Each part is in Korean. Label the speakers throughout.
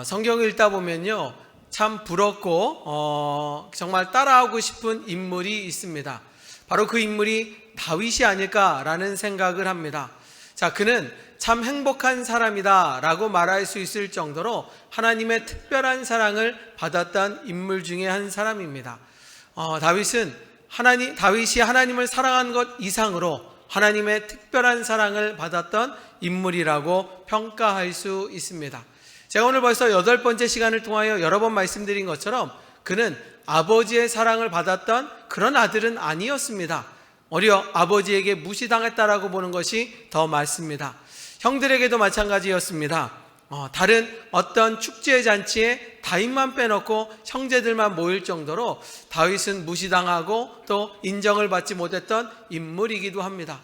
Speaker 1: 성경을 읽다 보면요, 참 부럽고 정말 따라하고 싶은 인물이 있습니다. 바로 그 인물이 다윗이 아닐까라는 생각을 합니다. 자, 그는 참 행복한 사람이다 라고 말할 수 있을 정도로 하나님의 특별한 사랑을 받았던 인물 중에 한 사람입니다. 다윗이 하나님을 사랑한 것 이상으로 하나님의 특별한 사랑을 받았던 인물이라고 평가할 수 있습니다. 제가 오늘 벌써 8번째 시간을 통하여 여러 번 말씀드린 것처럼 그는 아버지의 사랑을 받았던 그런 아들은 아니었습니다. 오히려 아버지에게 무시당했다라고 보는 것이 더 맞습니다. 형들에게도 마찬가지였습니다. 다른 어떤 축제 잔치에 다윗만 빼놓고 형제들만 모일 정도로 다윗은 무시당하고 또 인정을 받지 못했던 인물이기도 합니다.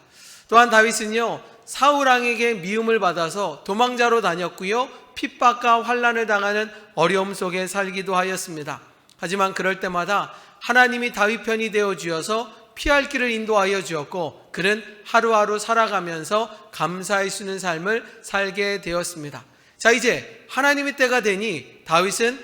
Speaker 1: 또한 다윗은요, 사울왕에게 미움을 받아서 도망자로 다녔고요, 핍박과 환난을 당하는 어려움 속에 살기도 하였습니다. 하지만 그럴 때마다 하나님이 다윗 편이 되어 주어서 피할 길을 인도하여 주었고, 그는 하루하루 살아가면서 감사할 수 있는 삶을 살게 되었습니다. 자, 이제 하나님의 때가 되니 다윗은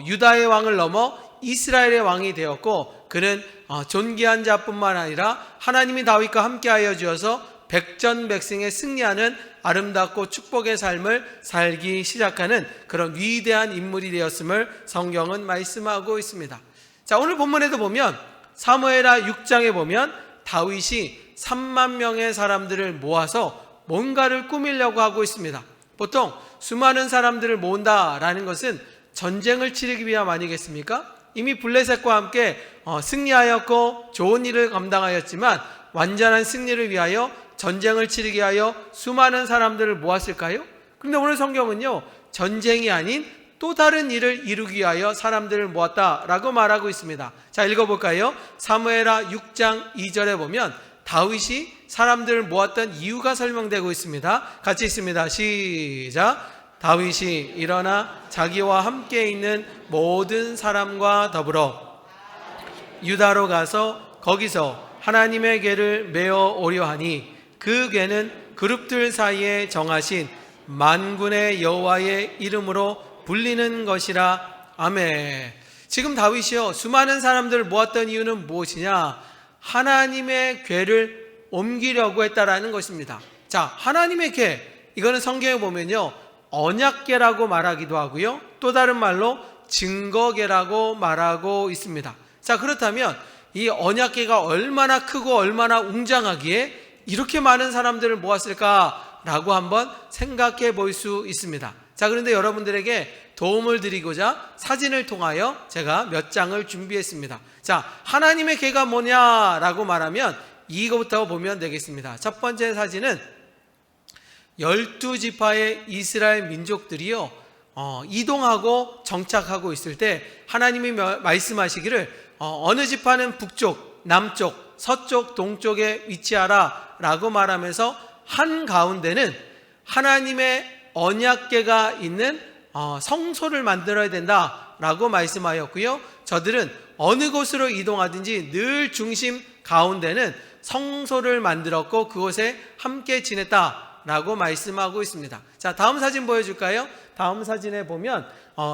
Speaker 1: 유다의 왕을 넘어 이스라엘의 왕이 되었고, 그는 존귀한 자뿐만 아니라 하나님이 다윗과 함께하여 주어서 백전백승에 승리하는 아름답고 축복의 삶을 살기 시작하는 그런 위대한 인물이 되었음을 성경은 말씀하고 있습니다. 자, 오늘 본문에도 보면 사무엘하 6장에 보면 다윗이 3만 명의 사람들을 모아서 뭔가를 꾸미려고 하고 있습니다. 보통 수많은 사람들을 모은다라는 것은 전쟁을 치르기 위함 아니겠습니까? 이미 블레셋과 함께 승리하였고 좋은 일을 감당하였지만 완전한 승리를 위하여 전쟁을 치르기 위하여 수많은 사람들을 모았을까요? 그런데 오늘 성경은요, 전쟁이 아닌 또 다른 일을 이루기 위하여 사람들을 모았다라고 말하고 있습니다. 자, 읽어볼까요? 사무엘하 6장 2절에 보면 다윗이 사람들을 모았던 이유가 설명되고 있습니다. 같이 읽습니다. 시작. 다윗이 일어나 자기와 함께 있는 모든 사람과 더불어 유다로 가서 거기서 하나님의 궤를 메어 오려 하니 그 궤는 그룹들 사이에 정하신 만군의 여호와의 이름으로 불리는 것이라. 아멘. 지금 다윗이요, 수많은 사람들을 모았던 이유는 무엇이냐? 하나님의 궤를 옮기려고 했다라는 것입니다. 자, 하나님의 궤, 이거는 성경에 보면요, 언약궤라고 말하기도 하고요, 또 다른 말로 증거궤라고 말하고 있습니다. 자, 그렇다면 이 언약궤가 얼마나 크고 얼마나 웅장하기에 이렇게 많은 사람들을 모았을까라고 한번 생각해 볼 수 있습니다. 자, 그런데 여러분들에게 도움을 드리고자 사진을 통하여 제가 몇 장을 준비했습니다. 자, 하나님의 궤가 뭐냐라고 말하면 이거부터 보면 되겠습니다. 첫 번째 사진은 12지파의 이스라엘 민족들이요, 이동하고 정착하고 있을 때 하나님이 말씀하시기를 어느 지파는 북쪽, 남쪽, 서쪽, 동쪽에 위치하라 라고 말하면서 한가운데는 하나님의 언약궤가 있는 성소를 만들어야 된다 라고 말씀하였고요, 저들은 어느 곳으로 이동하든지 늘 중심 가운데는 성소를 만들었고 그곳에 함께 지냈다 라고 말씀하고 있습니다. 자, 다음 사진 보여줄까요? 다음 사진에 보면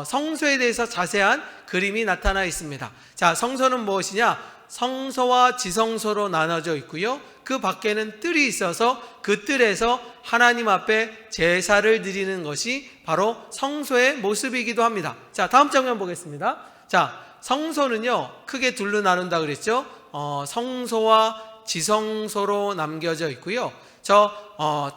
Speaker 1: 성소에 대해서 자세한 그림이 나타나 있습니다. 자, 성소는 무엇이냐? 성소와 지성소로 나눠져 있고요, 그 밖에는 뜰이 있어서 그 뜰에서 하나님 앞에 제사를 드리는 것이 바로 성소의 모습이기도 합니다. 자, 다음 장면 보겠습니다. 자, 성소는요, 크게 둘로 나눈다 그랬죠. 성소와 지성소로 남겨져 있고요,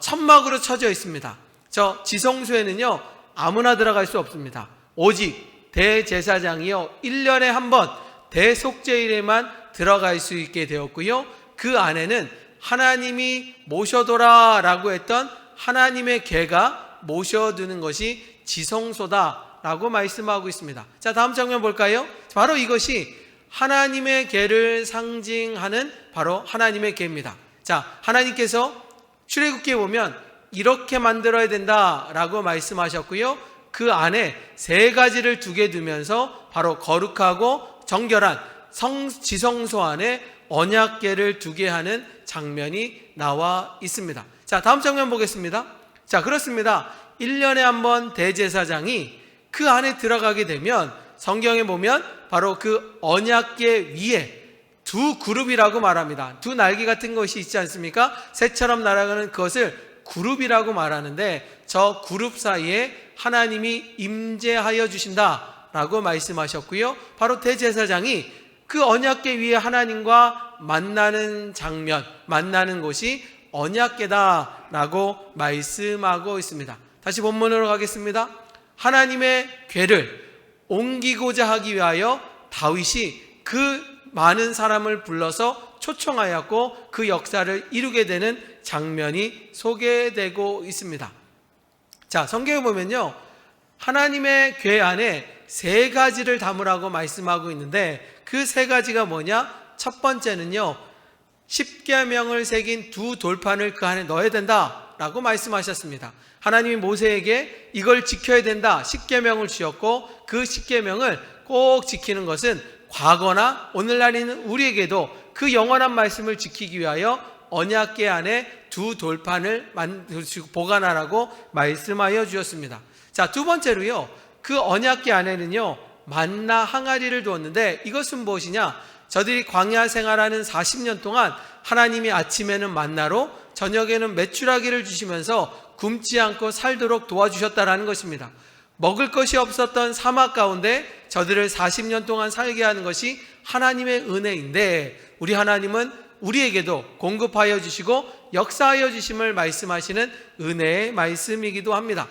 Speaker 1: 천막으로 쳐져 있습니다. 저 지성소에는요, 아무나 들어갈 수 없습니다. 오직 대제사장이요, 1년에 한 번 대속죄일에만 들어갈 수 있게 되었고요, 그 안에는 하나님이 모셔둬라 라고 했던 하나님의 궤가 모셔두는 것이 지성소다 라고 말씀하고 있습니다. 자, 다음 장면 볼까요? 바로 이것이 하나님의 궤를 상징하는 바로 하나님의 궤입니다. 자, 하나님께서 출애굽기에 보면 이렇게 만들어야 된다 라고 말씀하셨고요, 그 안에 3가지를 두게 두면서 바로 거룩하고 정결한 지성소 안에 언약궤를 두게 하는 장면이 나와 있습니다. 자, 다음 장면 보겠습니다. 자, 그렇습니다. 1년에 한 번 대제사장이 그 안에 들어가게 되면 성경에 보면 바로 그 언약궤 위에 두 그룹이라고 말합니다. 두 날개 같은 것이 있지 않습니까? 새처럼 날아가는 그것을 그룹이라고 말하는데, 저 그룹 사이에 하나님이 임재하여 주신다라고 말씀하셨고요. 바로 대제사장이 그 언약궤 위에 하나님과 만나는 장면, 만나는 곳이 언약궤다라고 말씀하고 있습니다. 다시 본문으로 가겠습니다. 하나님의 궤를 옮기고자 하기 위하여 다윗이 그 많은 사람을 불러서 초청하였고 그 역사를 이루게 되는 장면이 소개되고 있습니다. 자, 성경에 보면요, 하나님의 궤 안에 세 가지를 담으라고 말씀하고 있는데, 그 세 가지가 뭐냐? 첫 번째는요, 십계명을 새긴 두 돌판을 그 안에 넣어야 된다라고 말씀하셨습니다. 하나님이 모세에게 이걸 지켜야 된다, 십계명을 주셨고, 그 십계명을 꼭 지키는 것은 과거나 오늘날 있는 우리에게도 그 영원한 말씀을 지키기 위하여 언약궤 안에 두 돌판을 보관하라고 말씀하여 주셨습니다. 자, 두 번째로요, 그 언약궤 안에는요 만나 항아리를 두었는데, 이것은 무엇이냐? 저들이 광야 생활하는 40년 동안 하나님이 아침에는 만나로, 저녁에는 메추라기를 주시면서 굶지 않고 살도록 도와주셨다라는 것입니다. 먹을 것이 없었던 사막 가운데 저들을 40년 동안 살게 하는 것이 하나님의 은혜인데, 우리 하나님은 우리에게도 공급하여 주시고 역사하여 주심을 말씀하시는 은혜의 말씀이기도 합니다.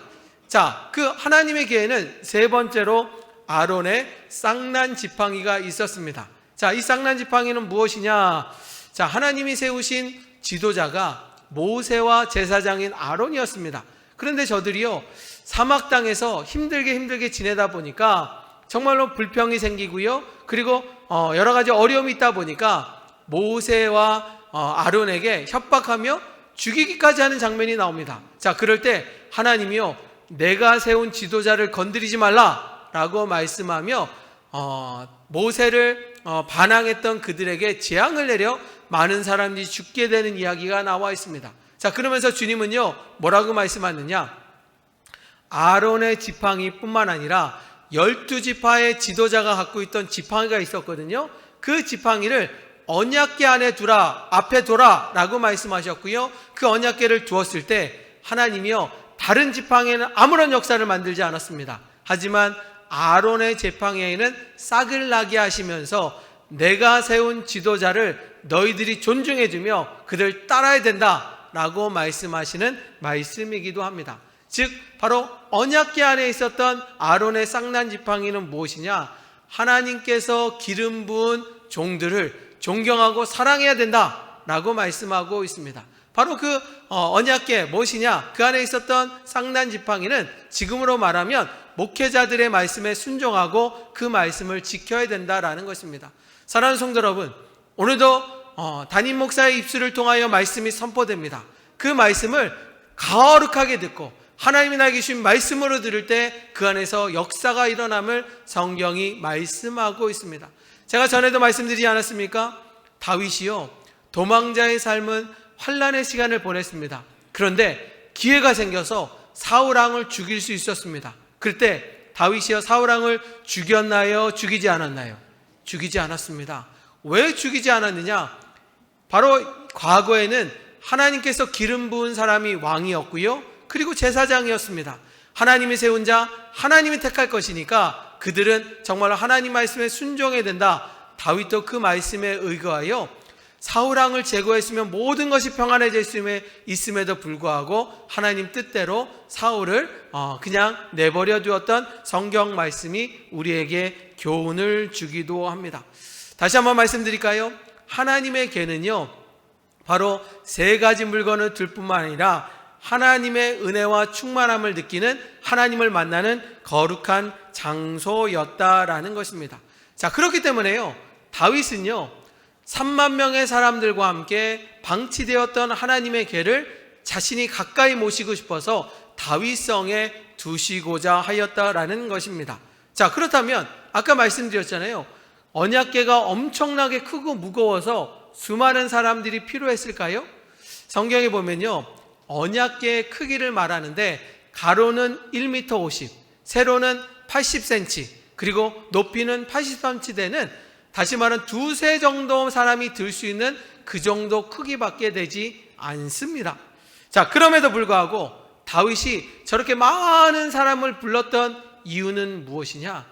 Speaker 1: 자, 그 하나님의 궤에는 세 번째로 아론의 쌍난 지팡이가 있었습니다. 자, 이 쌍난 지팡이는 무엇이냐? 자, 하나님이 세우신 지도자가 모세와 제사장인 아론이었습니다. 그런데 저들이요, 사막 땅에서 힘들게 지내다 보니까 정말로 불평이 생기고요, 그리고 여러 가지 어려움이 있다 보니까 모세와 아론에게 협박하며 죽이기까지 하는 장면이 나옵니다. 자, 그럴 때 하나님이요, 내가 세운 지도자를 건드리지 말라라고 말씀하며 모세를 반항했던 그들에게 재앙을 내려 많은 사람들이 죽게 되는 이야기가 나와 있습니다. 자, 그러면서 주님은요 뭐라고 말씀하느냐? 아론의 지팡이 뿐만 아니라 12지파의 지도자가 갖고 있던 지팡이가 있었거든요. 그 지팡이를 언약궤 안에 두라, 앞에 둬라 라고 말씀하셨고요, 그 언약궤를 두었을 때 하나님이요 다른 지팡이에는 아무런 역사를 만들지 않았습니다. 하지만 아론의 지팡이에는 싹을 나게 하시면서 내가 세운 지도자를 너희들이 존중해주며 그들 따라야 된다라고 말씀하시는 말씀이기도 합니다. 즉 바로 언약궤 안에 있었던 아론의 쌍난 지팡이는 무엇이냐? 하나님께서 기름 부은 종들을 존경하고 사랑해야 된다라고 말씀하고 있습니다. 바로 그 언약궤 무엇이냐? 그 안에 있었던 쌍난 지팡이는 지금으로 말하면 목회자들의 말씀에 순종하고 그 말씀을 지켜야 된다라는 것입니다. 사랑하는 성도 여러분, 오늘도 담임 목사의 입술을 통하여 말씀이 선포됩니다. 그 말씀을 거룩하게 듣고 하나님이 나에게 주신 말씀으로 들을 때 그 안에서 역사가 일어남을 성경이 말씀하고 있습니다. 제가 전에도 말씀드리지 않았습니까? 다윗이요 도망자의 삶은 환난의 시간을 보냈습니다. 그런데 기회가 생겨서 사울왕을 죽일 수 있었습니다. 그럴 때 다윗이요 사울왕을 죽였나요? 죽이지 않았나요? 죽이지 않았습니다. 왜 죽이지 않았느냐? 바로 과거에는 하나님께서 기름 부은 사람이 왕이었고요, 그리고 제사장이었습니다. 하나님이 세운 자, 하나님이 택할 것이니까 그들은 정말 하나님 말씀에 순종해야 된다. 다윗도 그 말씀에 의거하여 사울왕을 제거했으면 모든 것이 평안해져 있음에도 불구하고 하나님 뜻대로 사울을 그냥 내버려 두었던 성경 말씀이 우리에게 교훈을 주기도 합니다. 다시 한번 말씀드릴까요? 하나님의 궤는요 바로 세 가지 물건을 들 뿐만 아니라 하나님의 은혜와 충만함을 느끼는, 하나님을 만나는 거룩한 장소였다라는 것입니다. 자, 그렇기 때문에요 다윗은요 3만 명의 사람들과 함께 방치되었던 하나님의 궤를 자신이 가까이 모시고 싶어서 다윗성에 두시고자 하였다라는 것입니다. 자, 그렇다면 아까 말씀드렸잖아요, 언약궤가 엄청나게 크고 무거워서 수많은 사람들이 필요했을까요? 성경에 보면요 언약궤의 크기를 말하는데 가로는 1m 50, 세로는 80cm, 그리고 높이는 80cm 되는, 다시 말하면 두세 정도 사람이 들 수 있는 그 정도 크기밖에 되지 않습니다. 자, 그럼에도 불구하고 다윗이 저렇게 많은 사람을 불렀던 이유는 무엇이냐?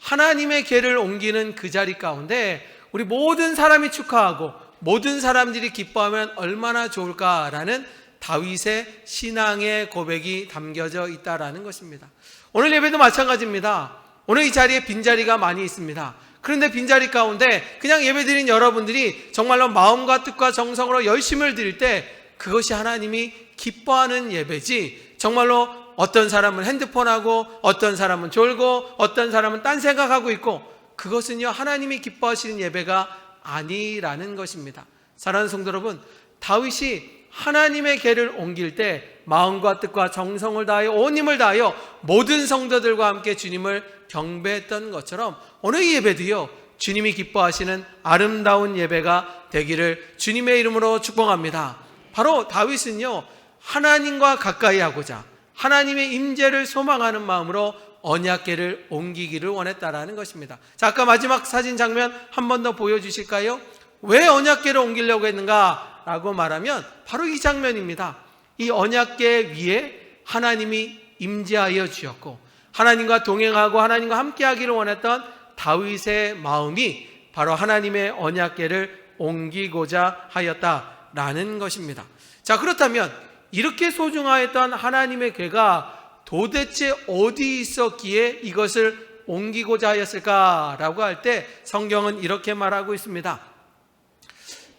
Speaker 1: 하나님의 궤를 옮기는 그 자리 가운데 우리 모든 사람이 축하하고 모든 사람들이 기뻐하면 얼마나 좋을까라는 다윗의 신앙의 고백이 담겨져 있다라는 것입니다. 오늘 예배도 마찬가지입니다. 오늘 이 자리에 빈자리가 많이 있습니다. 그런데 빈자리 가운데 그냥 예배드린 여러분들이 정말로 마음과 뜻과 정성으로 열심을 드릴 때 그것이 하나님이 기뻐하는 예배지, 정말로 어떤 사람은 핸드폰하고 어떤 사람은 졸고 어떤 사람은 딴 생각하고 있고, 그것은요 하나님이 기뻐하시는 예배가 아니라는 것입니다. 사랑하는 성도 여러분, 다윗이 하나님의 궤를 옮길 때 마음과 뜻과 정성을 다하여 온 힘을 다하여 모든 성도들과 함께 주님을 경배했던 것처럼 오늘 이 예배도요 주님이 기뻐하시는 아름다운 예배가 되기를 주님의 이름으로 축복합니다. 바로 다윗은요 하나님과 가까이 하고자 하나님의 임재를 소망하는 마음으로 언약궤를 옮기기를 원했다라는 것입니다. 자, 아까 마지막 사진 장면 한 번 더 보여주실까요? 왜 언약궤를 옮기려고 했는가 라고 말하면 바로 이 장면입니다. 이 언약궤 위에 하나님이 임재하여 주셨고 하나님과 동행하고 하나님과 함께하기를 원했던 다윗의 마음이 바로 하나님의 언약궤를 옮기고자 하였다라는 것입니다. 자, 그렇다면 이렇게 소중하였던 하나님의 궤가 도대체 어디 있었기에 이것을 옮기고자 하였을까라고 할 때 성경은 이렇게 말하고 있습니다.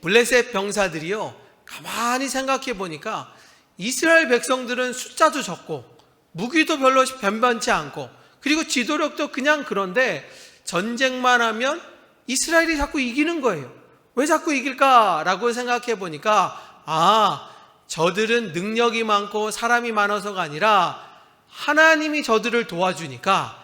Speaker 1: 블레셋 병사들이요 가만히 생각해 보니까 이스라엘 백성들은 숫자도 적고 무기도 별로 변변치 않고 그리고 지도력도 그냥 그런데 전쟁만 하면 이스라엘이 자꾸 이기는 거예요. 왜 자꾸 이길까라고 생각해 보니까 저들은 능력이 많고 사람이 많아서가 아니라 하나님이 저들을 도와주니까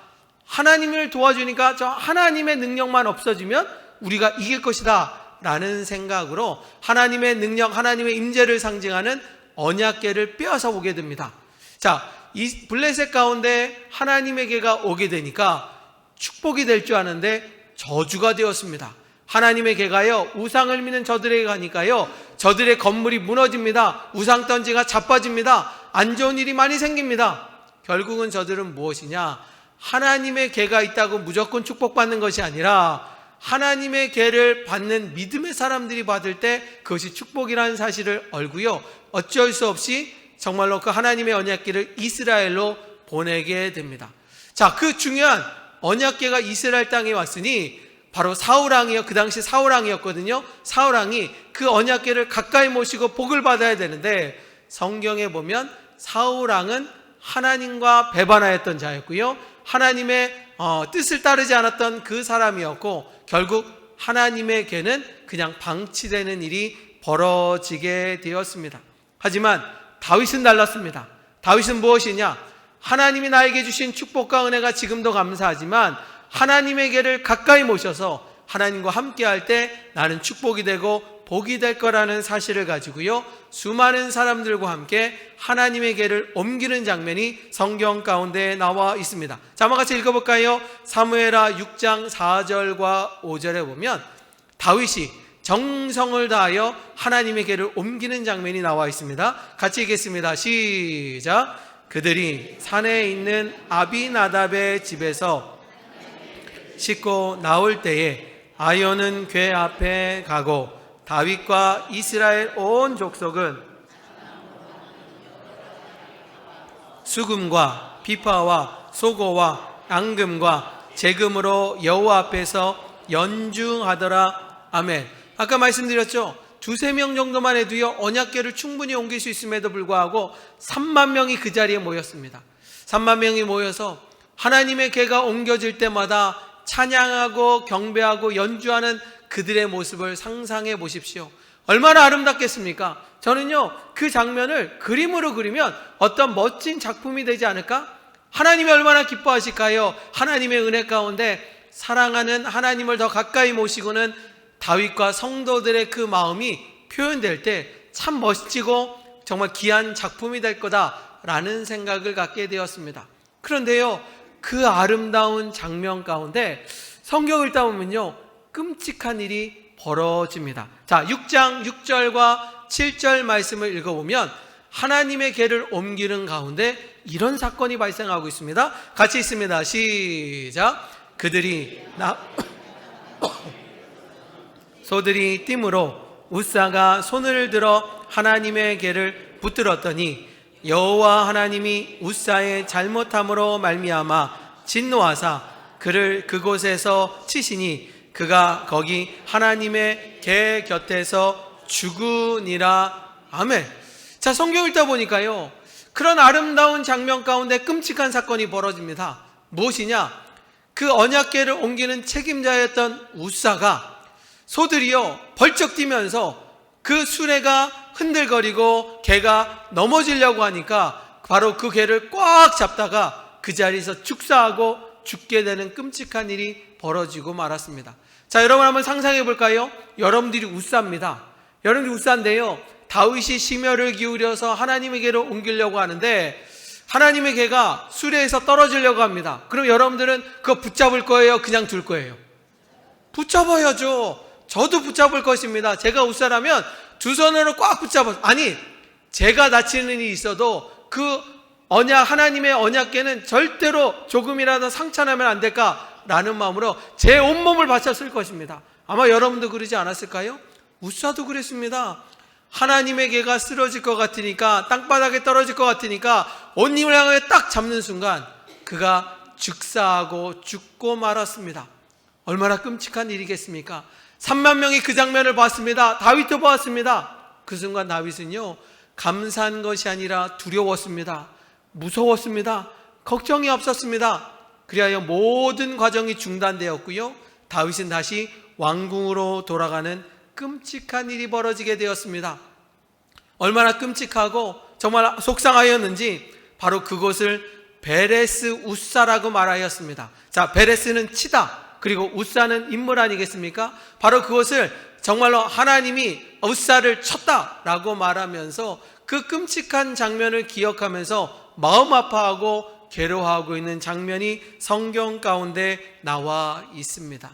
Speaker 1: 저 하나님의 능력만 없어지면 우리가 이길 것이다 라는 생각으로 하나님의 능력, 하나님의 임재를 상징하는 언약궤를 빼앗아 오게 됩니다. 자, 이 블레셋 가운데 하나님의 궤가 오게 되니까 축복이 될 줄 아는데 저주가 되었습니다. 하나님의 궤가요 우상을 믿는 저들에게 가니까요 저들의 건물이 무너집니다. 우상 던지가 자빠집니다. 안 좋은 일이 많이 생깁니다. 결국은 저들은 무엇이냐? 하나님의 궤가 있다고 무조건 축복받는 것이 아니라 하나님의 궤를 받는 믿음의 사람들이 받을 때 그것이 축복이라는 사실을 알고요 어쩔 수 없이 정말로 그 하나님의 언약궤를 이스라엘로 보내게 됩니다. 자, 그 중요한 언약궤가 이스라엘 땅에 왔으니 바로 사울왕이요, 그 당시 사울왕이었거든요. 사울왕이 그 언약궤를 가까이 모시고 복을 받아야 되는데 성경에 보면 사울왕은 하나님과 배반하였던 자였고요 하나님의 뜻을 따르지 않았던 그 사람이었고 결국 하나님의 궤는 그냥 방치되는 일이 벌어지게 되었습니다. 하지만 다윗은 달랐습니다. 다윗은 무엇이냐? 하나님이 나에게 주신 축복과 은혜가 지금도 감사하지만 하나님의 궤를 가까이 모셔서 하나님과 함께할 때 나는 축복이 되고 복이 될 거라는 사실을 가지고요 수많은 사람들과 함께 하나님의 궤를 옮기는 장면이 성경 가운데 나와 있습니다. 자, 한번 같이 읽어볼까요? 사무엘하 6장 4절과 5절에 보면 다윗이 정성을 다하여 하나님의 궤를 옮기는 장면이 나와 있습니다. 같이 읽겠습니다. 시작. 그들이 산에 있는 아비나답의 집에서 싣고 나올 때에 아연은 궤 앞에 가고 다윗과 이스라엘 온 족속은 수금과 비파와 소고와 앙금과 제금으로 여호와 앞에서 연중하더라. 아멘. 아까 말씀드렸죠. 두세 명 정도만 해도요 언약궤를 충분히 옮길 수 있음에도 불구하고 3만 명이 그 자리에 모였습니다. 3만 명이 모여서 하나님의 궤가 옮겨질 때마다 찬양하고 경배하고 연주하는 그들의 모습을 상상해 보십시오. 얼마나 아름답겠습니까? 저는요 그 장면을 그림으로 그리면 어떤 멋진 작품이 되지 않을까? 하나님이 얼마나 기뻐하실까요? 하나님의 은혜 가운데 사랑하는 하나님을 더 가까이 모시고는 다윗과 성도들의 그 마음이 표현될 때 참 멋지고 정말 귀한 작품이 될 거다라는 생각을 갖게 되었습니다. 그런데요 그 아름다운 장면 가운데 성경을 읽다 보면요, 끔찍한 일이 벌어집니다. 자, 6장 6절과 7절 말씀을 읽어보면 하나님의 궤를 옮기는 가운데 이런 사건이 발생하고 있습니다. 같이 있습니다. 시작. 그들이 소들이 띠므로 우사가 손을 들어 하나님의 궤를 붙들었더니 여호와 하나님이 우사의 잘못함으로 말미암아 진노하사 그를 그곳에서 치시니 그가 거기 하나님의 궤 곁에서 죽으니라. 아멘. 자, 성경 읽다 보니까요, 그런 아름다운 장면 가운데 끔찍한 사건이 벌어집니다. 무엇이냐? 그 언약궤를 옮기는 책임자였던 우사가 소들이요 벌쩍 뛰면서 그 수레가 흔들거리고 궤가 넘어지려고 하니까 바로 그 궤를 꽉 잡다가 그 자리에서 축사하고 죽게 되는 끔찍한 일이 벌어지고 말았습니다. 자, 여러분 한번 상상해 볼까요? 여러분들이 우사입니다. 여러분들이 우사인데요, 다윗이 심혈을 기울여서 하나님의 궤로 옮기려고 하는데 하나님의 궤가 수레에서 떨어지려고 합니다. 그럼 여러분들은 그거 붙잡을 거예요? 그냥 둘 거예요? 붙잡아야죠. 저도 붙잡을 것입니다. 제가 우사라면 두 손으로 꽉 붙잡아서, 아니, 제가 다치는 일이 있어도 그 하나님의 언약궤는 절대로 조금이라도 상처나면 안 될까라는 마음으로 제 온몸을 바쳤을 것입니다. 아마 여러분도 그러지 않았을까요? 우사도 그랬습니다. 하나님의 궤가 쓰러질 것 같으니까, 땅바닥에 떨어질 것 같으니까 온 힘을 향해 딱 잡는 순간 그가 즉사하고 죽고 말았습니다. 얼마나 끔찍한 일이겠습니까? 3만 명이 그 장면을 봤습니다. 다윗도 보았습니다. 그 순간 다윗은요, 감사한 것이 아니라 두려웠습니다. 무서웠습니다. 걱정이 없었습니다. 그리하여 모든 과정이 중단되었고요, 다윗은 다시 왕궁으로 돌아가는 끔찍한 일이 벌어지게 되었습니다. 얼마나 끔찍하고 정말 속상하였는지 바로 그곳을 베레스 우사라고 말하였습니다. 자, 베레스는 치다, 그리고 우사는 인물 아니겠습니까? 바로 그것을 정말로 하나님이 우사를 쳤다라고 말하면서 그 끔찍한 장면을 기억하면서 마음 아파하고 괴로워하고 있는 장면이 성경 가운데 나와 있습니다.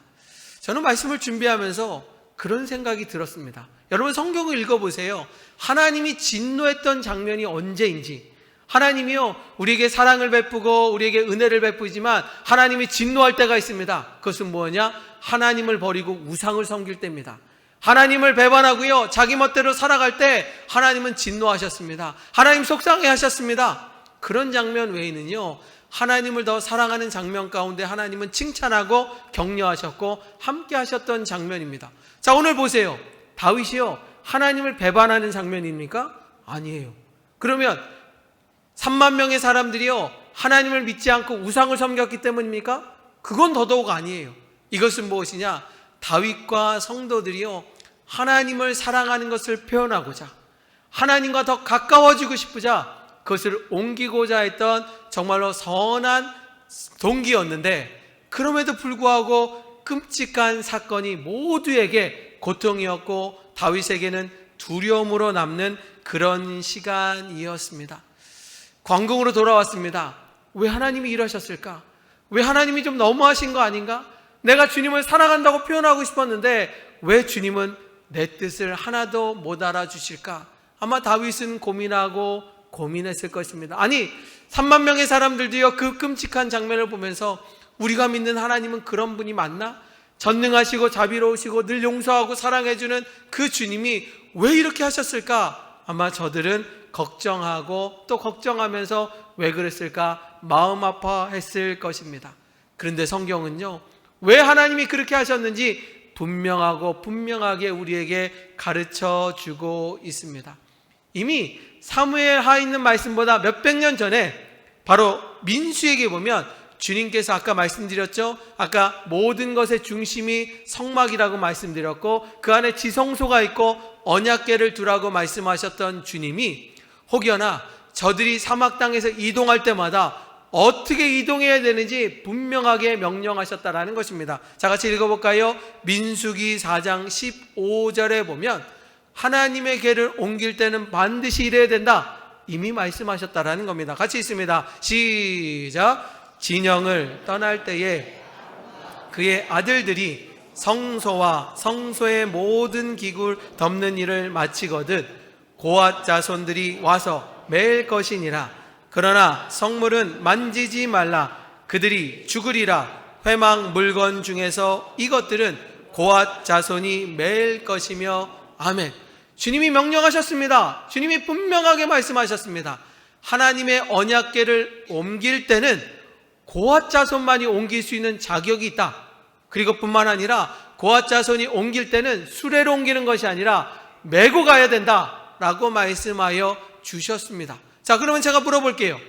Speaker 1: 저는 말씀을 준비하면서 그런 생각이 들었습니다. 여러분 성경을 읽어보세요. 하나님이 진노했던 장면이 언제인지, 하나님이요 우리에게 사랑을 베푸고 우리에게 은혜를 베푸지만 하나님이 진노할 때가 있습니다. 그것은 뭐냐? 하나님을 버리고 우상을 섬길 때입니다. 하나님을 배반하고요 자기 멋대로 살아갈 때 하나님은 진노하셨습니다. 하나님 속상해 하셨습니다. 그런 장면 외에는요, 하나님을 더 사랑하는 장면 가운데 하나님은 칭찬하고 격려하셨고 함께 하셨던 장면입니다. 자, 오늘 보세요. 다윗이요 하나님을 배반하는 장면입니까? 아니에요. 그러면 3만 명의 사람들이요 하나님을 믿지 않고 우상을 섬겼기 때문입니까? 그건 더더욱 아니에요. 이것은 무엇이냐? 다윗과 성도들이요 하나님을 사랑하는 것을 표현하고자, 하나님과 더 가까워지고 싶으자 그것을 옮기고자 했던 정말로 선한 동기였는데, 그럼에도 불구하고 끔찍한 사건이 모두에게 고통이었고 다윗에게는 두려움으로 남는 그런 시간이었습니다. 광궁으로 돌아왔습니다. 왜 하나님이 이러셨을까? 왜 하나님이 좀 너무하신 거 아닌가? 내가 주님을 사랑한다고 표현하고 싶었는데 왜 주님은 내 뜻을 하나도 못 알아주실까? 아마 다윗은 고민하고 고민했을 것입니다. 아니 3만 명의 사람들도요 그 끔찍한 장면을 보면서 우리가 믿는 하나님은 그런 분이 맞나? 전능하시고 자비로우시고 늘 용서하고 사랑해주는 그 주님이 왜 이렇게 하셨을까? 아마 저들은 걱정하고 또 걱정하면서 왜 그랬을까 마음 아파했을 것입니다. 그런데 성경은요 왜 하나님이 그렇게 하셨는지 분명하고 분명하게 우리에게 가르쳐 주고 있습니다. 이미 사무엘 하에 있는 말씀보다 몇백 년 전에 바로 민수에게 보면 주님께서 아까 말씀드렸죠. 아까 모든 것의 중심이 성막이라고 말씀드렸고 그 안에 지성소가 있고 언약궤를 두라고 말씀하셨던 주님이 혹여나 저들이 사막 땅에서 이동할 때마다 어떻게 이동해야 되는지 분명하게 명령하셨다라는 것입니다. 자, 같이 읽어볼까요? 민수기 4장 15절에 보면 하나님의 궤를 옮길 때는 반드시 이래야 된다 이미 말씀하셨다라는 겁니다. 같이 있습니다. 시작. 진영을 떠날 때에 그의 아들들이 성소와 성소의 모든 기구를 덮는 일을 마치거든 고앗 자손들이 와서 맬 것이니라. 그러나 성물은 만지지 말라. 그들이 죽으리라. 회막 물건 중에서 이것들은 고앗 자손이 맬 것이며. 아멘. 주님이 명령하셨습니다. 주님이 분명하게 말씀하셨습니다. 하나님의 언약궤를 옮길 때는 고앗 자손만이 옮길 수 있는 자격이 있다. 그리고 뿐만 아니라 고앗 자손이 옮길 때는 수레로 옮기는 것이 아니라 메고 가야 된다라고 말씀하여 주셨습니다. 자, 그러면 제가 물어볼게요.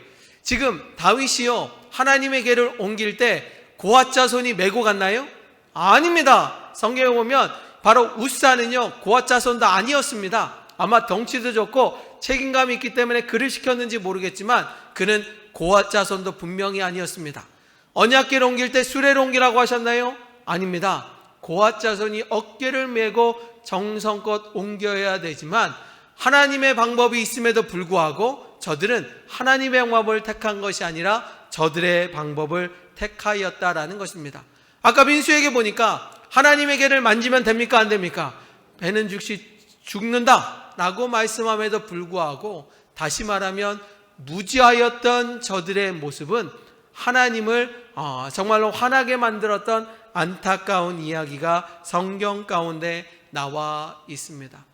Speaker 1: 지금 다윗이요, 하나님의 궤를 옮길 때 고앗 자손이 메고 갔나요? 아닙니다. 성경에 보면 바로 웃사는요, 고앗 자손도 아니었습니다. 아마 덩치도 좋고 책임감이 있기 때문에 그를 시켰는지 모르겠지만 그는 고앗 자손도 분명히 아니었습니다. 언약궤를 옮길 때 수레를 옮기라고 하셨나요? 아닙니다. 고앗 자손이 어깨를 메고 정성껏 옮겨야 되지만 하나님의 방법이 있음에도 불구하고 저들은 하나님의 방법을 택한 것이 아니라 저들의 방법을 택하였다라는 것입니다. 아까 민수에게 보니까 하나님의 궤를 만지면 됩니까? 안 됩니까? 배는 즉시 죽는다 라고 말씀함에도 불구하고 다시 말하면 무지하였던 저들의 모습은 하나님을 정말로 화나게 만들었던 안타까운 이야기가 성경 가운데 나와 있습니다.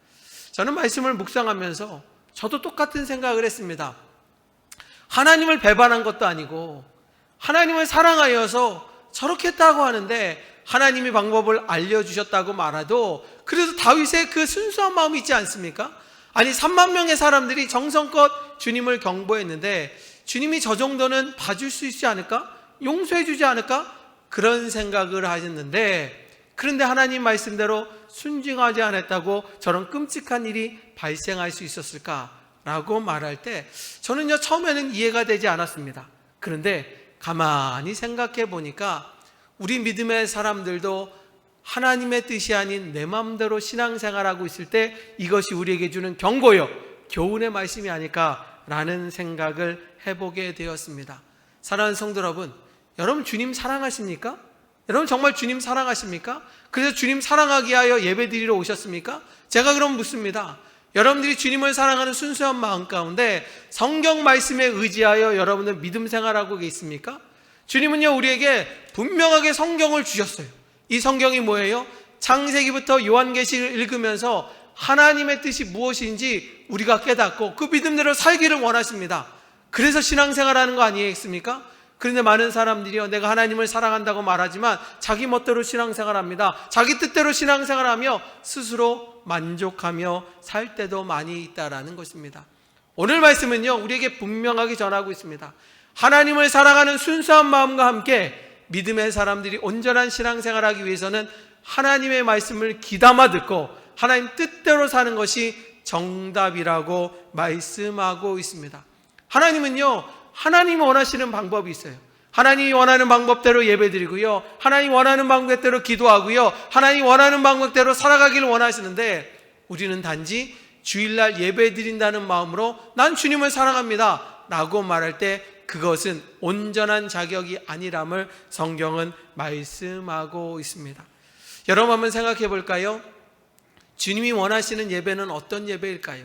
Speaker 1: 저는 말씀을 묵상하면서 저도 똑같은 생각을 했습니다. 하나님을 배반한 것도 아니고 하나님을 사랑하여서 저렇게 했다고 하는데 하나님이 방법을 알려주셨다고 말해도 그래도 다윗의 그 순수한 마음이 있지 않습니까? 아니 3만 명의 사람들이 정성껏 주님을 경보했는데 주님이 저 정도는 봐줄 수 있지 않을까? 용서해 주지 않을까? 그런 생각을 하셨는데 그런데 하나님 말씀대로 순종하지 않았다고 저런 끔찍한 일이 발생할 수 있었을까라고 말할 때 저는요 처음에는 이해가 되지 않았습니다. 그런데 가만히 생각해 보니까 우리 믿음의 사람들도 하나님의 뜻이 아닌 내 마음대로 신앙생활하고 있을 때 이것이 우리에게 주는 경고요, 교훈의 말씀이 아닐까라는 생각을 해보게 되었습니다. 사랑하는 성도 여러분, 여러분 주님 사랑하십니까? 여러분 정말 주님 사랑하십니까? 그래서 주님 사랑하기 위하여 예배드리러 오셨습니까? 제가 그럼 묻습니다. 여러분들이 주님을 사랑하는 순수한 마음 가운데 성경 말씀에 의지하여 여러분들 믿음 생활하고 계십니까? 주님은요 우리에게 분명하게 성경을 주셨어요. 이 성경이 뭐예요? 창세기부터 요한계시를 읽으면서 하나님의 뜻이 무엇인지 우리가 깨닫고 그 믿음대로 살기를 원하십니다. 그래서 신앙생활하는 거 아니겠습니까? 그런데 많은 사람들이요 내가 하나님을 사랑한다고 말하지만 자기 멋대로 신앙생활합니다. 자기 뜻대로 신앙생활하며 스스로 만족하며 살 때도 많이 있다라는 것입니다. 오늘 말씀은요 우리에게 분명하게 전하고 있습니다. 하나님을 사랑하는 순수한 마음과 함께 믿음의 사람들이 온전한 신앙생활하기 위해서는 하나님의 말씀을 귀담아 듣고 하나님 뜻대로 사는 것이 정답이라고 말씀하고 있습니다. 하나님은요 하나님이 원하시는 방법이 있어요. 하나님이 원하는 방법대로 예배드리고요, 하나님이 원하는 방법대로 기도하고요, 하나님이 원하는 방법대로 살아가기를 원하시는데 우리는 단지 주일날 예배드린다는 마음으로 난 주님을 사랑합니다 라고 말할 때 그것은 온전한 자격이 아니람을 성경은 말씀하고 있습니다. 여러분 한번 생각해 볼까요? 주님이 원하시는 예배는 어떤 예배일까요?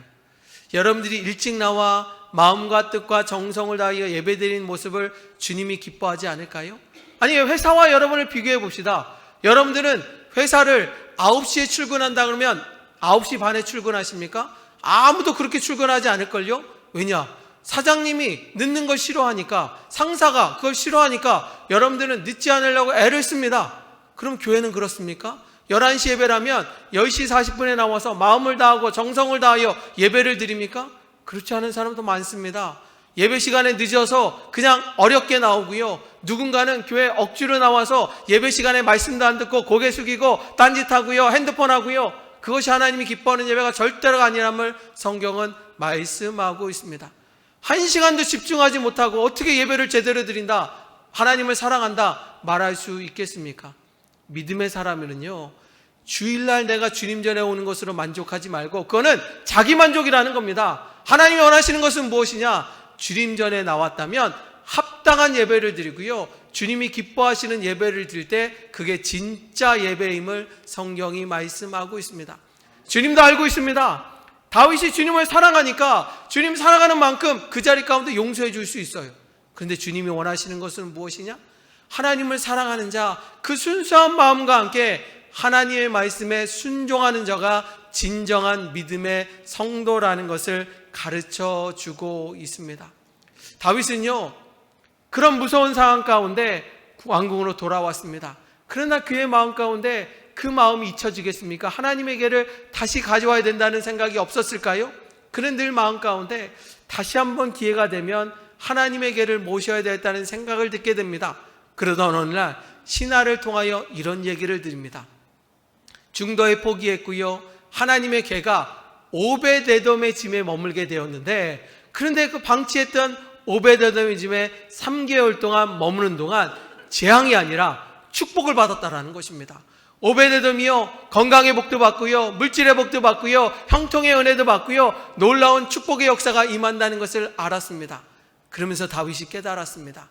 Speaker 1: 여러분들이 일찍 나와 마음과 뜻과 정성을 다하여 예배드리는 모습을 주님이 기뻐하지 않을까요? 아니 회사와 여러분을 비교해 봅시다. 여러분들은 회사를 9시에 출근한다 그러면 9시 반에 출근하십니까? 아무도 그렇게 출근하지 않을걸요? 왜냐? 사장님이 늦는 걸 싫어하니까, 상사가 그걸 싫어하니까 여러분들은 늦지 않으려고 애를 씁니다. 그럼 교회는 그렇습니까? 11시 예배라면 10시 40분에 나와서 마음을 다하고 정성을 다하여 예배를 드립니까? 그렇지 않은 사람도 많습니다. 예배 시간에 늦어서 그냥 어렵게 나오고요, 누군가는 교회 억지로 나와서 예배 시간에 말씀도 안 듣고 고개 숙이고 딴짓하고요, 핸드폰 하고요. 그것이 하나님이 기뻐하는 예배가 절대로 아니람을 성경은 말씀하고 있습니다. 1시간도 집중하지 못하고 어떻게 예배를 제대로 드린다, 하나님을 사랑한다 말할 수 있겠습니까? 믿음의 사람은요 주일날 내가 주님 전에 오는 것으로 만족하지 말고 그거는 자기 만족이라는 겁니다. 하나님이 원하시는 것은 무엇이냐? 주님 전에 나왔다면 합당한 예배를 드리고요, 주님이 기뻐하시는 예배를 드릴 때 그게 진짜 예배임을 성경이 말씀하고 있습니다. 주님도 알고 있습니다. 다윗이 주님을 사랑하니까 주님 사랑하는 만큼 그 자리 가운데 용서해 줄 수 있어요. 그런데 주님이 원하시는 것은 무엇이냐? 하나님을 사랑하는 자, 그 순수한 마음과 함께 하나님의 말씀에 순종하는 자가 진정한 믿음의 성도라는 것을 가르쳐 주고 있습니다. 다윗은요, 그런 무서운 상황 가운데 왕궁으로 돌아왔습니다. 그러나 그의 마음 가운데 그 마음이 잊혀지겠습니까? 하나님에게를 다시 가져와야 된다는 생각이 없었을까요? 그는 늘 마음 가운데 다시 한번 기회가 되면 하나님에게를 모셔야 되겠다는 생각을 듣게 됩니다. 그러던 어느 날 신하를 통하여 이런 얘기를 드립니다. 중도에 포기했고요, 하나님의 개가 오베데돔의 집에 머물게 되었는데, 그런데 그 방치했던 오베데돔의 집에 3개월 동안 머무는 동안 재앙이 아니라 축복을 받았다라는 것입니다. 오베데돔이요, 건강의 복도 받고요, 물질의 복도 받고요, 형통의 은혜도 받고요, 놀라운 축복의 역사가 임한다는 것을 알았습니다. 그러면서 다윗이 깨달았습니다.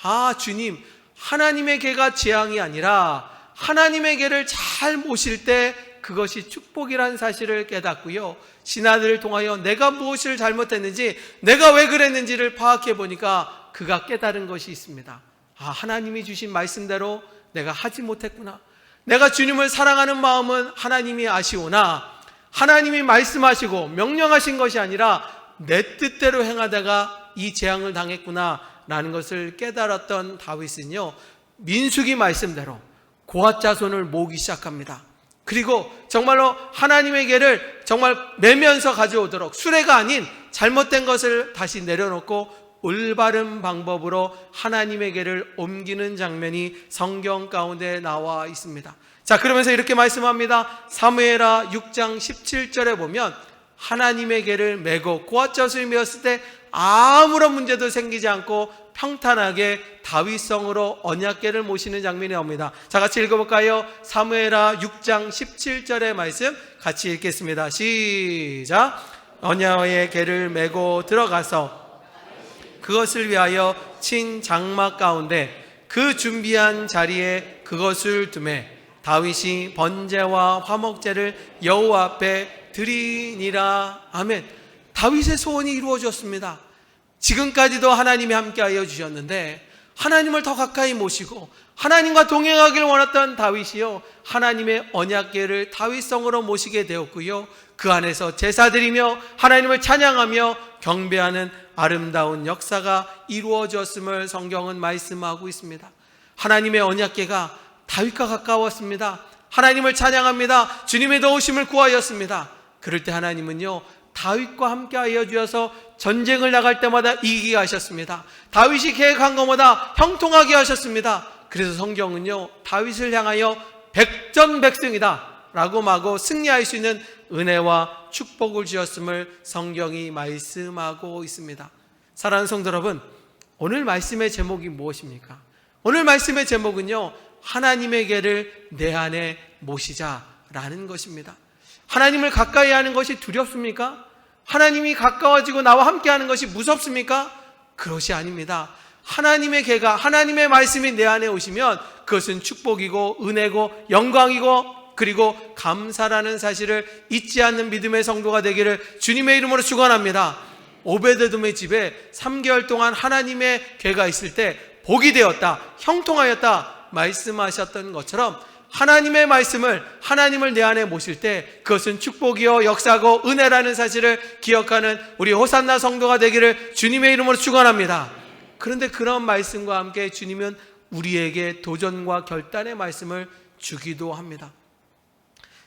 Speaker 1: 아, 주님, 하나님의 개가 재앙이 아니라 하나님의 개를 잘 모실 때 그것이 축복이라는 사실을 깨닫고요, 신하들을 통하여 내가 무엇을 잘못했는지, 내가 왜 그랬는지를 파악해 보니까 그가 깨달은 것이 있습니다. 아, 하나님이 주신 말씀대로 내가 하지 못했구나. 내가 주님을 사랑하는 마음은 하나님이 아시오나 하나님이 말씀하시고 명령하신 것이 아니라 내 뜻대로 행하다가 이 재앙을 당했구나 라는 것을 깨달았던 다윗은요, 민수기 말씀대로 고앗 자손을 모으기 시작합니다. 그리고 정말로 하나님에게를 정말 매면서 가져오도록, 수레가 아닌 잘못된 것을 다시 내려놓고 올바른 방법으로 하나님에게를 옮기는 장면이 성경 가운데 나와 있습니다. 자, 그러면서 이렇게 말씀합니다. 사무엘하 6장 17절에 보면 하나님에게를 메고 고앗 자손이 메었을 때 아무런 문제도 생기지 않고 평탄하게 다윗성으로 언약궤를 모시는 장면이 나옵니다. 자, 같이 읽어볼까요? 사무엘하 6장 17절의 말씀 같이 읽겠습니다. 시작. 언약의 궤를 메고 들어가서 그것을 위하여 친 장막 가운데 그 준비한 자리에 그것을 두매 다윗이 번제와 화목제를 여호와 앞에 드리니라. 아멘. 다윗의 소원이 이루어졌습니다. 지금까지도 하나님이 함께하여 주셨는데 하나님을 더 가까이 모시고 하나님과 동행하길 원했던 다윗이요, 하나님의 언약궤를 다윗성으로 모시게 되었고요, 그 안에서 제사드리며 하나님을 찬양하며 경배하는 아름다운 역사가 이루어졌음을 성경은 말씀하고 있습니다. 하나님의 언약궤가 다윗과 가까웠습니다. 하나님을 찬양합니다. 주님의 도우심을 구하였습니다. 그럴 때 하나님은요, 다윗과 함께하여 주셔서 전쟁을 나갈 때마다 이기게 하셨습니다. 다윗이 계획한 것보다 형통하게 하셨습니다. 그래서 성경은요, 다윗을 향하여 백전백승이다 라고 말하고 승리할 수 있는 은혜와 축복을 주셨음을 성경이 말씀하고 있습니다. 사랑하는 성도 여러분, 오늘 말씀의 제목이 무엇입니까? 오늘 말씀의 제목은요, 하나님에게를 내 안에 모시자라는 것입니다. 하나님을 가까이 하는 것이 두렵습니까? 하나님이 가까워지고 나와 함께하는 것이 무섭습니까? 그것이 아닙니다. 하나님의 계가, 하나님의 말씀이 내 안에 오시면 그것은 축복이고 은혜고 영광이고 그리고 감사라는 사실을 잊지 않는 믿음의 성도가 되기를 주님의 이름으로 축원합니다. 오베데돔의 집에 3개월 동안 하나님의 계가 있을 때 복이 되었다, 형통하였다 말씀하셨던 것처럼 하나님의 말씀을, 하나님을 내 안에 모실 때 그것은 축복이요 역사고 은혜라는 사실을 기억하는 우리 호산나 성도가 되기를 주님의 이름으로 축원합니다. 그런데 그런 말씀과 함께 주님은 우리에게 도전과 결단의 말씀을 주기도 합니다.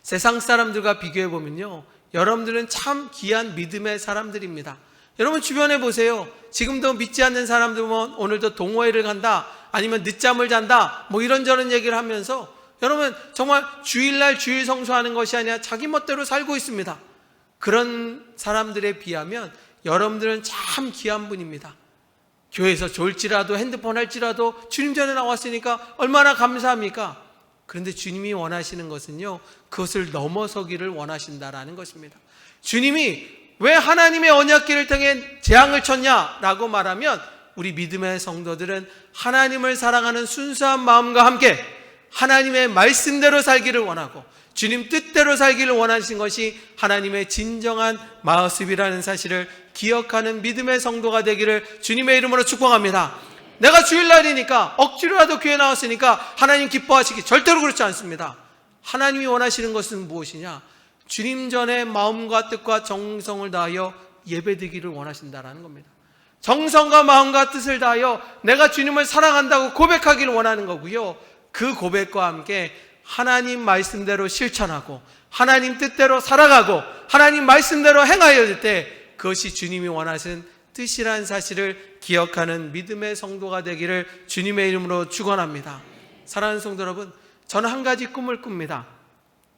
Speaker 1: 세상 사람들과 비교해 보면요, 여러분들은 참 귀한 믿음의 사람들입니다. 여러분 주변에 보세요. 지금도 믿지 않는 사람들 보면 오늘도 동호회를 간다, 아니면 늦잠을 잔다, 뭐 이런저런 얘기를 하면서 여러분 정말 주일날 주일 성수하는 것이 아니라 자기 멋대로 살고 있습니다. 그런 사람들에 비하면 여러분들은 참 귀한 분입니다. 교회에서 졸지라도 핸드폰 할지라도 주님 전에 나왔으니까 얼마나 감사합니까? 그런데 주님이 원하시는 것은요, 그것을 넘어서기를 원하신다라는 것입니다. 주님이 왜 하나님의 언약궤를 통해 재앙을 쳤냐라고 말하면 우리 믿음의 성도들은 하나님을 사랑하는 순수한 마음과 함께 하나님의 말씀대로 살기를 원하고 주님 뜻대로 살기를 원하신 것이 하나님의 진정한 모습이라는 사실을 기억하는 믿음의 성도가 되기를 주님의 이름으로 축복합니다. 내가 주일날이니까 억지로라도 교회 나왔으니까 하나님 기뻐하시기 절대로 그렇지 않습니다. 하나님이 원하시는 것은 무엇이냐? 주님 전에 마음과 뜻과 정성을 다하여 예배드리기를 원하신다라는 겁니다. 정성과 마음과 뜻을 다하여 내가 주님을 사랑한다고 고백하기를 원하는 거고요. 그 고백과 함께 하나님 말씀대로 실천하고 하나님 뜻대로 살아가고 하나님 말씀대로 행하여 될 때 그것이 주님이 원하신 뜻이라는 사실을 기억하는 믿음의 성도가 되기를 주님의 이름으로 축원합니다. 사랑하는 성도 여러분, 저는 한 가지 꿈을 꿉니다.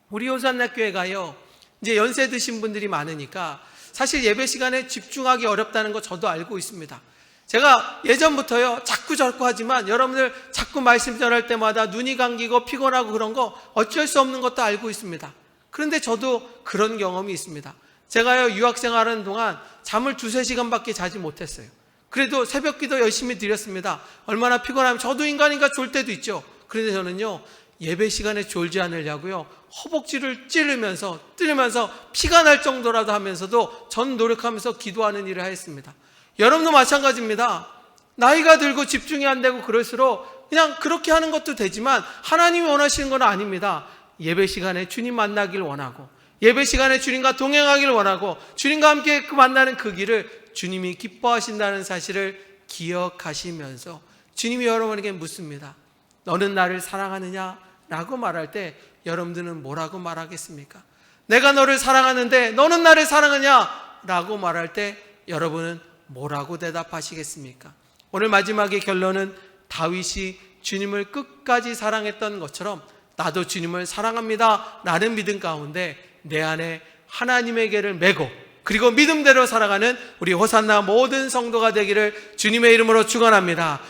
Speaker 1: 우리 호산나 교회가요, 이제 연세 드신 분들이 많으니까 사실 예배 시간에 집중하기 어렵다는 거 저도 알고 있습니다. 제가 예전부터요, 자꾸 하지만 여러분들 자꾸 말씀 전할 때마다 눈이 감기고 피곤하고 그런 거 어쩔 수 없는 것도 알고 있습니다. 그런데 저도 그런 경험이 있습니다. 제가요, 유학생활하는 동안 잠을 2-3시간밖에 자지 못했어요. 그래도 새벽기도 열심히 드렸습니다. 얼마나 피곤하면 저도 인간인가 졸 때도 있죠. 그런데 저는요, 예배 시간에 졸지 않으려고요, 허벅지를 찌르면서 피가 날 정도라도 하면서도 전 노력하면서 기도하는 일을 하였습니다. 여러분도 마찬가지입니다. 나이가 들고 집중이 안 되고 그럴수록 그냥 그렇게 하는 것도 되지만 하나님이 원하시는 건 아닙니다. 예배 시간에 주님 만나길 원하고 예배 시간에 주님과 동행하길 원하고 주님과 함께 만나는 그 길을 주님이 기뻐하신다는 사실을 기억하시면서 주님이 여러분에게 묻습니다. 너는 나를 사랑하느냐? 라고 말할 때 여러분들은 뭐라고 말하겠습니까? 내가 너를 사랑하는데 너는 나를 사랑하냐? 라고 말할 때 여러분은 뭐라고 대답하시겠습니까? 오늘 마지막의 결론은 다윗이 주님을 끝까지 사랑했던 것처럼 나도 주님을 사랑합니다 라는 믿음 가운데 내 안에 하나님의 계를 메고 그리고 믿음대로 살아가는 우리 호산나 모든 성도가 되기를 주님의 이름으로 축원합니다.